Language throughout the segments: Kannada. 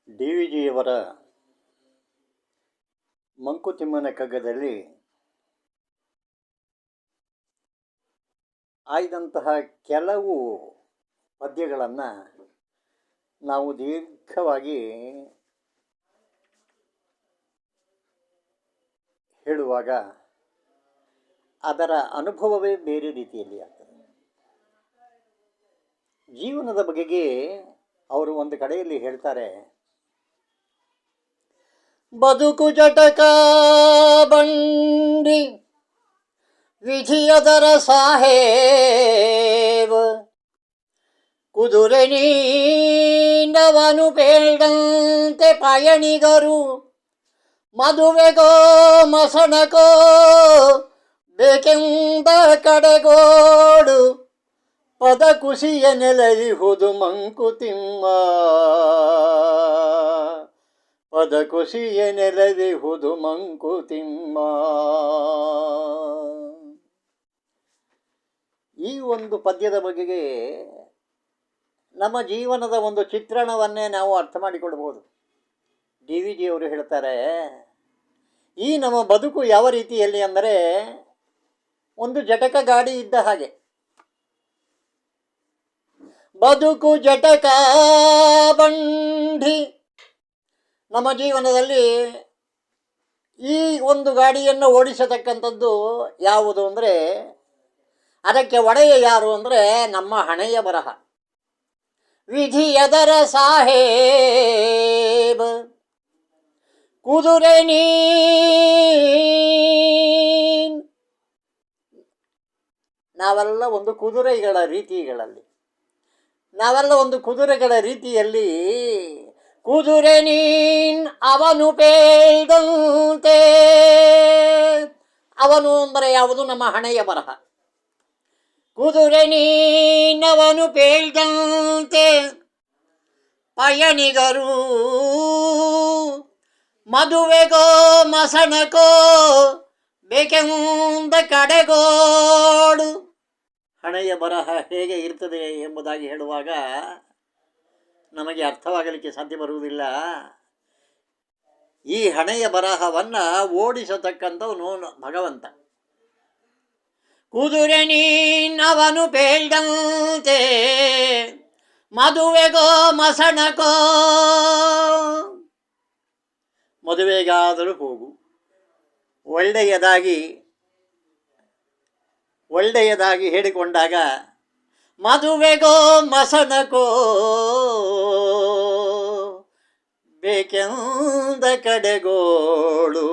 ಡಿ ವಿ ಜಿಯವರ ಮಂಕುತಿಮ್ಮನ ಕಗ್ಗದಲ್ಲಿ ಆಯ್ದಂತಹ ಕೆಲವು ಪದ್ಯಗಳನ್ನು ನಾವು ದೀರ್ಘವಾಗಿ ಹೇಳುವಾಗ ಅದರ ಅನುಭವವೇ ಬೇರೆ ರೀತಿಯಲ್ಲಿ ಆಗ್ತದೆ. ಜೀವನದ ಬಗೆಗೆ ಅವರು ಒಂದು ಕಡೆಯಲ್ಲಿ ಹೇಳ್ತಾರೆ, ಬದುಕು ಜಟಕ ಬಂಡಿ ವಿಧಿಯದರ ಸಾಹೇಬ ಕುದುರೆ ನೀಂಡವನು ಬೇಡಂತೆ ಪಯಣಿಗರು ಮದುವೆಗೋ ಮಸಣಕೋ ಬೇಕೆಂದ ಕಡೆಗೋಡು ಪದ ಕುಸಿಯ ನೆಲೆಯುವುದು ಮಂಕುತಿಮ್ಮ ಪದ ಕುಸಿಯ ನೆಲೆಯುವುದು ಮಂಕುತಿಮ್ಮ. ಈ ಒಂದು ಪದ್ಯದ ಬಗೆಗೆ ನಮ್ಮ ಜೀವನದ ಒಂದು ಚಿತ್ರಣವನ್ನೇ ನಾವು ಅರ್ಥ ಮಾಡಿಕೊಳ್ಬೋದು. ಡಿ ವಿ ಜಿಯವರು ಹೇಳ್ತಾರೆ, ಈ ನಮ್ಮ ಬದುಕು ಯಾವ ರೀತಿಯಲ್ಲಿ ಅಂದರೆ ಒಂದು ಜಟಕ ಗಾಡಿ ಇದ್ದ ಹಾಗೆ. ಬದುಕು ಜಟಕ ಬಂಡಿ, ನಮ್ಮ ಜೀವನದಲ್ಲಿ ಈ ಒಂದು ಗಾಡಿಯನ್ನು ಓಡಿಸತಕ್ಕಂಥದ್ದು ಯಾವುದು ಅಂದರೆ ಅದಕ್ಕೆ ಒಡೆಯ ಯಾರು ಅಂದರೆ ನಮ್ಮ ಹಣೆಯ ಬರಹ. ವಿಧಿಯದರ ಸಾಹೇಬ ಕುದುರೆ ನಾವೆಲ್ಲ ಒಂದು ಕುದುರೆಗಳ ರೀತಿಗಳಲ್ಲಿ ಕುದುರೆ ನೀನ್ ಅವನು ಪೇಳ್ದಂತೆ. ಅವನು ಅಂದರೆ ಯಾವುದು? ನಮ್ಮ ಹಣೆಯ ಬರಹ. ಕುದುರೆ ನೀನವನು ಪೇಳ್ದಂತೆ ಪಯಣಿಗರು ಮದುವೆಗೋ ಮಸಣಕೋ ಬೇಕೆಂದ ಕಡೆಗೋಡು. ಹಣೆಯ ಬರಹ ಹೇಗೆ ಇರ್ತದೆ ಎಂಬುದಾಗಿ ಹೇಳುವಾಗ ನಮಗೆ ಅರ್ಥವಾಗಲಿಕ್ಕೆ ಸಾಧ್ಯ ಬರುವುದಿಲ್ಲ. ಈ ಹಣೆಯ ಬರಹವನ್ನು ಓಡಿಸತಕ್ಕಂಥವನು ಭಗವಂತ. ಕುದುರೆ ನೀನವನು ಬೇಳ್ದಂತೆ ಮದುವೆಗೋ ಮಸಣಕೋ, ಮದುವೆಗಾದರೂ ಹೋಗು, ಒಳ್ಳೆಯದಾಗಿ ಹೇಳಿಕೊಂಡಾಗ ಮದುವೆಗೋ ಮಸಣಕೋ ಬೇಕೆಂದ ಕಡೆಗೋಳು.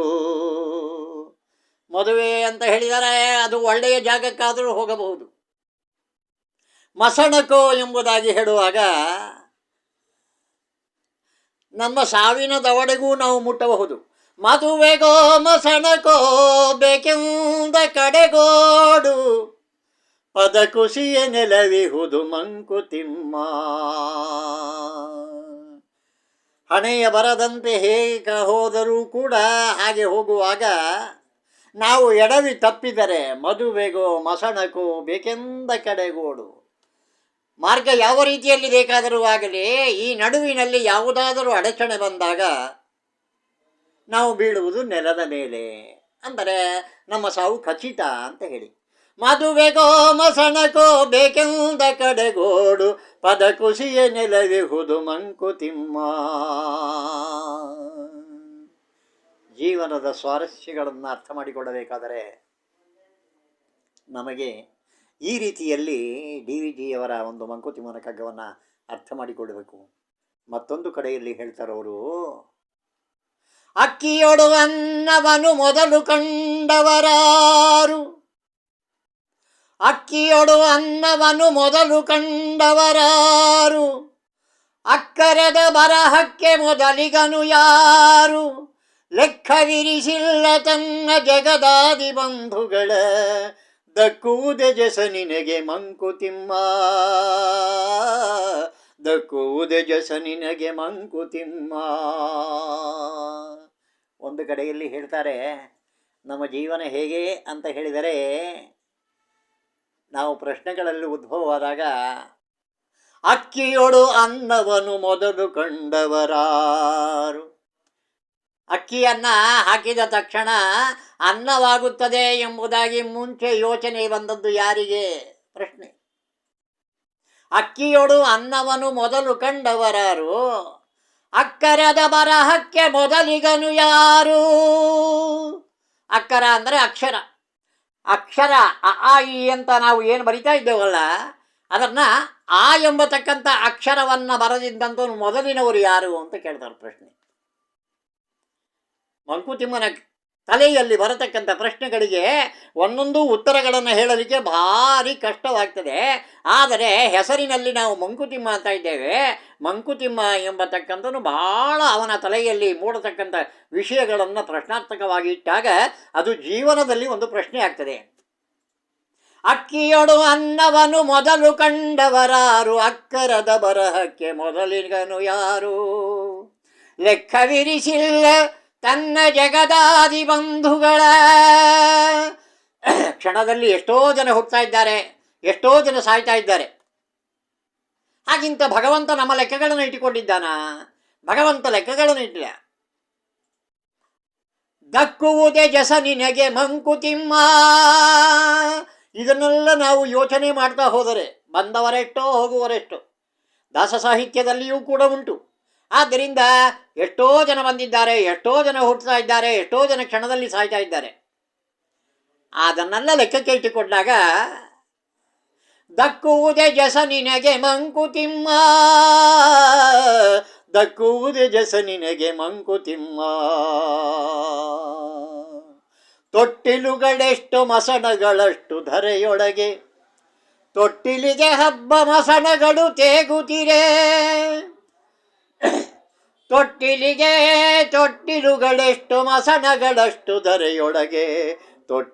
ಮದುವೆ ಅಂತ ಹೇಳಿದರೆ ಅದು ಒಳ್ಳೆಯ ಜಾಗಕ್ಕಾದರೂ ಹೋಗಬಹುದು. ಮಸಣಕೋ ಎಂಬುದಾಗಿ ಹೇಳುವಾಗ ನಮ್ಮ ಸಾವಿನ ದವಡೆಗೂ ನಾವು ಮುಟ್ಟಬಹುದು. ಮದುವೆಗೋ ಮಸಣಕೋ ಬೇಕೆಂದ ಕಡೆಗೋಡು ಪದ ಕುಸಿಯ ನೆಲವಿಹುದು ಮಂಕುತಿಮ್ಮ. ಹಣೆಯ ಬರದಂತೆ ಹೇಗೆ ಹೋದರೂ ಕೂಡ ಹಾಗೆ ಹೋಗುವಾಗ ನಾವು ಎಡವಿ ತಪ್ಪಿದರೆ ಮದುವೆಗೋ ಮಸಣಕೋ ಬೇಕೆಂದ ಕಡೆಗೋಡು. ಮಾರ್ಗ ಯಾವ ರೀತಿಯಲ್ಲಿ ಬೇಕಾದರೂ ಆಗಲಿ, ಈ ನಡುವಿನಲ್ಲಿ ಯಾವುದಾದರೂ ಅಡಚಣೆ ಬಂದಾಗ ನಾವು ಬೀಳುವುದು ನೆಲದ ಮೇಲೆ, ಅಂದರೆ ನಮ್ಮ ಸಾವು ಖಚಿತ ಅಂತ ಹೇಳಿ. ಮದುವೆಗೋ ಮಸಣಕೋ ಬೇಕೆಂದ ಕಡೆಗೋಡು ಪದ ಕುಸಿಯ ನೆಲವಿಹುದು ಮಂಕುತಿಮ್ಮ. ಜೀವನದ ಸ್ವಾರಸ್ಯಗಳನ್ನು ಅರ್ಥ ಮಾಡಿಕೊಳ್ಳಬೇಕಾದರೆ ನಮಗೆ ಈ ರೀತಿಯಲ್ಲಿ ಡಿ ವಿ ಜಿಯವರ ಒಂದು ಮಂಕುತಿಮ್ಮನ ಕಗ್ಗವನ್ನು ಅರ್ಥ ಮಾಡಿಕೊಳ್ಳಬೇಕು. ಮತ್ತೊಂದು ಕಡೆಯಲ್ಲಿ ಹೇಳ್ತಾರವರು, ಅಕ್ಕಿಯೊಡು ಅನ್ನವನ್ನು ಮೊದಲು ಕಂಡವರಾರು, ಅಕ್ಕಿಯೊಡು ಅನ್ನವನ್ನು ಮೊದಲು ಕಂಡವರಾರು, ಅಕ್ಕರದ ಬರಹಕ್ಕೆ ಮೊದಲಿಗನು ಯಾರು, ಲೆಕ್ಕವಿರಿಸಿಲ್ಲ ತನ್ನ ಜಗದಾದಿ ಬಂಧುಗಳ ದಕ್ಕುವುದೆ ಜಸ ನಿನಗೆ ಮಂಕುತಿಮ್ಮ, ದಕ್ಕುವುದೆ ಜಸ ನಿನಗೆ ಮಂಕುತಿಮ್ಮ. ಒಂದು ಕಡೆಯಲ್ಲಿ ಹೇಳ್ತಾರೆ, ನಮ್ಮ ಜೀವನ ಹೇಗೆ ಅಂತ ಹೇಳಿದರೆ ನಾವು ಪ್ರಶ್ನೆಗಳಲ್ಲಿ ಉದ್ಭವವಾದಾಗ ಅಕ್ಕಿಯೊಡು ಅನ್ನವನ್ನು ಮೊದಲು ಕಂಡವರಾರು. ಅಕ್ಕಿಯನ್ನ ಹಾಕಿದ ತಕ್ಷಣ ಅನ್ನವಾಗುತ್ತದೆ ಎಂಬುದಾಗಿ ಮುಂಚೆ ಯೋಚನೆ ಬಂದದ್ದು ಯಾರಿಗೆ? ಪ್ರಶ್ನೆ. ಅಕ್ಕಿಯೊಡು ಅನ್ನವನ್ನು ಮೊದಲು ಕಂಡವರಾರು, ಅಕ್ಕರದ ಬರಹಕ್ಕೆ ಮೊದಲಿಗನು ಯಾರು? ಅಕ್ಕರ ಅಂದರೆ ಅಕ್ಷರ. ಅಕ್ಷರ ಅ ಆ ಇ ಅಂತ ನಾವು ಏನು ಬರಿತಾ ಇದ್ದೇವಲ್ಲ, ಅದನ್ನು ಆ ಎಂಬತಕ್ಕಂಥ ಅಕ್ಷರವನ್ನು ಬರೆದಿದ್ದಂಥ ಮೊದಲಿನವರು ಯಾರು ಅಂತ ಕೇಳ್ತಾರೆ ಪ್ರಶ್ನೆ. ಮಂಕುತಿಮ್ಮನ ತಲೆಯಲ್ಲಿ ಬರತಕ್ಕಂಥ ಪ್ರಶ್ನೆಗಳಿಗೆ ಒಂದೊಂದು ಉತ್ತರಗಳನ್ನು ಹೇಳಲಿಕ್ಕೆ ಭಾರಿ ಕಷ್ಟವಾಗ್ತದೆ. ಆದರೆ ಹೆಸರಿನಲ್ಲಿ ನಾವು ಮಂಕುತಿಮ್ಮ ಅಂತ ಇದ್ದೇವೆ. ಮಂಕುತಿಮ್ಮ ಎಂಬತಕ್ಕಂಥನು ಬಹಳ ಅವನ ತಲೆಯಲ್ಲಿ ಮೂಡತಕ್ಕಂಥ ವಿಷಯಗಳನ್ನು ಪ್ರಶ್ನಾರ್ಥಕವಾಗಿ ಇಟ್ಟಾಗ ಅದು ಜೀವನದಲ್ಲಿ ಒಂದು ಪ್ರಶ್ನೆ ಆಗ್ತದೆ. ಅಕ್ಕಿಯೊಡು ಅನ್ನವನ್ನು ಮೊದಲು ಕಂಡವರಾರು, ಅಕ್ಕರದ ಬರಹಕ್ಕೆ ಮೊದಲಿಗನು ಯಾರು? ಲೆಕ್ಕವಿರಿಸಿಲ್ಲ ತನ್ನ ಜಗದಾದಿ ಬಂಧುಗಳ. ಕ್ಷಣದಲ್ಲಿ ಎಷ್ಟೋ ಜನ ಹುಟ್ಟುತ್ತಾ ಇದ್ದಾರೆ, ಎಷ್ಟೋ ಜನ ಸಾಯ್ತಾ ಇದ್ದಾರೆ. ಹಾಗಿಂತ ಭಗವಂತ ನಮ್ಮ ಲೆಕ್ಕಗಳನ್ನು ಇಟ್ಟುಕೊಂಡಿದ್ದಾನ? ಭಗವಂತ ಲೆಕ್ಕಗಳನ್ನು ಇಟ್ಟಿಲ್ಲ. ದಕ್ಕುವುದೇ ಜಸ ನಿನಗೆ ಮಂಕುತಿಮ್ಮ. ಇದನ್ನೆಲ್ಲ ನಾವು ಯೋಚನೆ ಮಾಡ್ತಾ ಹೋದರೆ ಬಂದವರೆಷ್ಟೋ ಹೋಗುವರೆಷ್ಟೋ. ದಾಸ ಸಾಹಿತ್ಯದಲ್ಲಿಯೂ ಕೂಡ ಉಂಟು. ಆದ್ದರಿಂದ ಎಷ್ಟೋ ಜನ ಬಂದಿದ್ದಾರೆ, ಎಷ್ಟೋ ಜನ ಹುಟ್ಟುತ್ತಾ ಇದ್ದಾರೆ, ಎಷ್ಟೋ ಜನ ಕ್ಷಣದಲ್ಲಿ ಸಾಯ್ತಾ ಇದ್ದಾರೆ. ಅದನ್ನೆಲ್ಲ ಲೆಕ್ಕಕ್ಕೆ ಇಟ್ಟುಕೊಂಡಾಗ ದಕ್ಕುವುದೇ ಜಸ ನಿನಗೆ ಮಂಕುತಿಮ್ಮ, ದಕ್ಕುವುದೇ ಜಸ ನಿನಗೆ ಮಂಕುತಿಮ್ಮ. ತೊಟ್ಟಿಲುಗಳೆಷ್ಟು ಮಸಣಗಳಷ್ಟು ಧರೆಯೊಳಗೆ, ತೊಟ್ಟಿಲಿಗೆ ಹಬ್ಬ ಮಸಣಗಳು ತೇಗುತ್ತಿರೆ. ತೊಟ್ಟಿಲುಗಳೆಷ್ಟು ಮಸಣಗಳಷ್ಟು ಧರೆಯೊಳಗೆ, ತೊಟ್ಟಿ